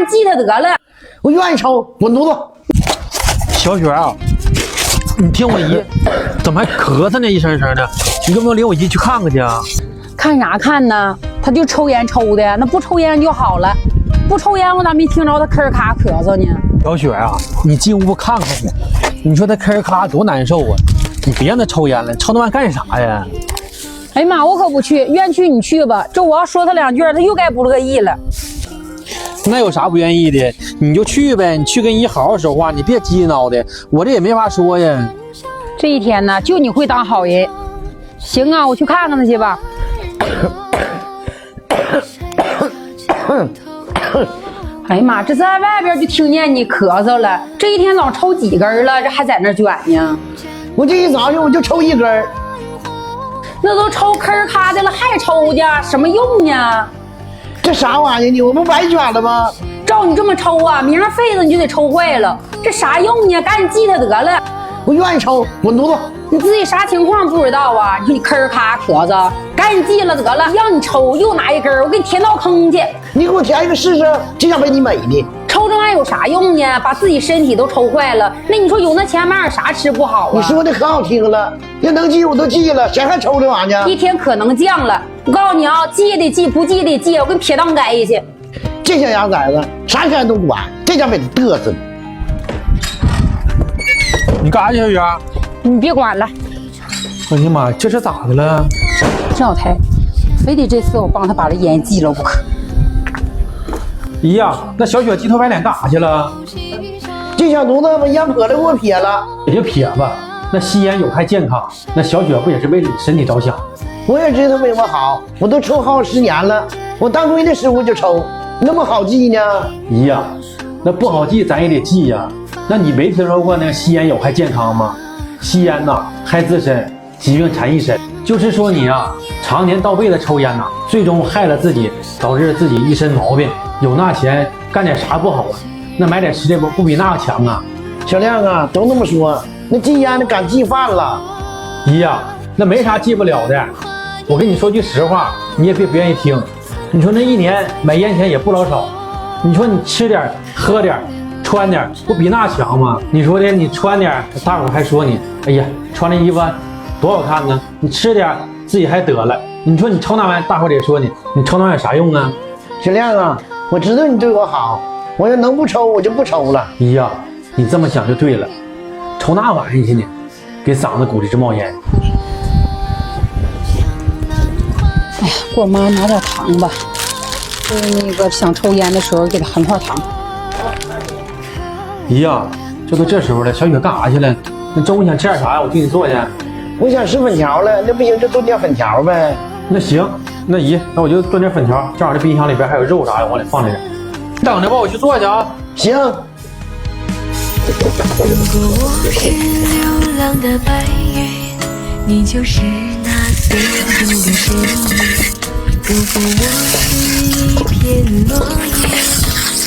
赶紧记他得了。我愿意抽，滚犊子！小雪啊，你听我姨，怎么还咳嗽呢？一声声的，你有没有领我姨去看看去啊？看啥看呢？他就抽烟抽的，那不抽烟就好了。不抽烟我咋没听着他咳咔咳嗽呢？小雪啊，你进屋看看去。你说他咳咔多难受啊！你别让他抽烟了，抽那玩意干啥呀？哎呀妈，我可不去，愿去你去吧。这我要说他两句，他又该不乐意了。那有啥不愿意的？你就去呗，你去跟姨好好说话，你别急挠的，我这也没法说呀。这一天呢，就你会当好人。行啊，我去看看他去吧。哎呀妈，这在外边就听见你咳嗽了。这一天早上抽几根了？这还在那卷呢？我这一早上我就抽一根，那都抽咳咔的了，还抽去，什么用呢？这啥玩意儿呢？我不白卷了吗？照你这么抽啊，明儿痱子你就得抽坏了，这啥用呢？赶紧记他得了。我愿意抽，滚犊子！你自己啥情况不知道啊？你说你咳咔咳嗽，赶紧记了得了。让你抽又拿一根，我给你填到坑去。你给我填一个试试，就想被你美的。抽这玩意儿有啥用呢？把自己身体都抽坏了。那你说有那钱买点啥吃不好啊？你说的可好听了，要能记我都记了，谁还抽这玩意儿？一天可能降了。我告诉你啊，记也得记，不记也得记，我给你撇当该去。这小羊崽子啥事都管，这家被你嘚瑟的。你干啥去，小雪？你别管了。哎呀妈，这是咋的了？郑小台，非得这次我帮他把这烟记了不可。姨呀，那小雪低头白脸干啥去了？这小犊子把烟笸了给我撇了。也就撇吧，那吸烟有害健康，那小雪不也是为你身体着想？我也知道为我好，我都抽好10年了，我当归的时候就抽，那么好记呢？姨呀，那不好记咱也得记呀。那你没听说过那个吸烟有害健康吗？吸烟呐，害自身，疾病缠一身。就是说你啊，常年到位的抽烟呐，最终害了自己，导致自己一身毛病。有那钱干点啥不好啊？那买点吃的不比那个强啊？小亮啊，都那么说，那禁烟的敢忌饭了。姨呀，那没啥戒不了的。我跟你说句实话，你也别不愿意听。你说那一年买烟钱也不老少，你说你吃点喝点穿点不比那强吗？你说的你穿点，大伙还说你，哎呀，穿这衣服多好看呢。你吃点自己还得了。你说你抽那玩意，大伙也说你抽那玩意有啥用啊？小亮啊，我知道你对我好，我要能不抽我就不抽了。姨呀，你这么想就对了，抽那玩意去呢，给嗓子鼓的直冒烟。哎呀，给我妈拿点糖吧，那个想抽烟的时候给她含块糖。姨呀，这都这时候了，小雪干啥去了？那中午想吃点啥呀？我替你做去。我想吃粉条了，那不行就炖点粉条呗。那行，那姨，那我就炖点粉条，正好这冰箱里边还有肉啥的，往里放着点。你等着吧，我去做去啊。行。如果我是流浪的白云，你就是那随风的身影；如果我是一片落叶，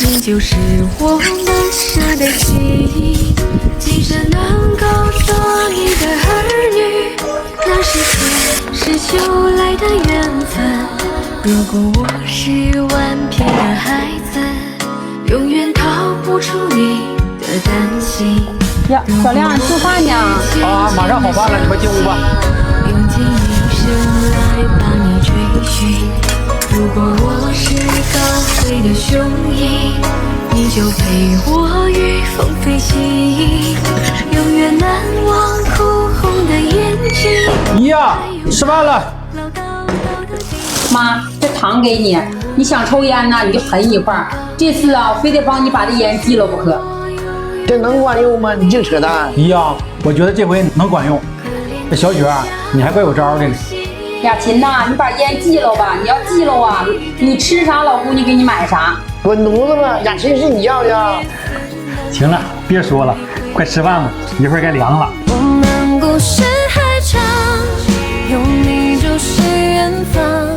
你就是我难舍的记忆。今生能够做你的儿女，那是前世修来的缘分。如果我是顽皮的孩子，永远逃不出你的担心。呀，小亮，吃饭呢？啊，马上好饭了，你快进屋吧。用尽一生来把你追寻。如果我是高飞的雄鹰，你就陪我御风飞行，永远难忘哭红的眼睛。姨呀，吃饭了。妈，这糖给你，你想抽烟呢，你就含一块。这次啊，我非得帮你把这烟戒了不可。姨呀，我觉得这回能管用。这小雪，你还怪有招的呢。雅琴呐，你把烟记了吧。你要记了啊，你吃啥，老姑娘给你买啥。滚犊子吧！雅琴是你要的。行了，别说了，快吃饭吧，一会儿该凉了。我们故事还长，有你就是远方。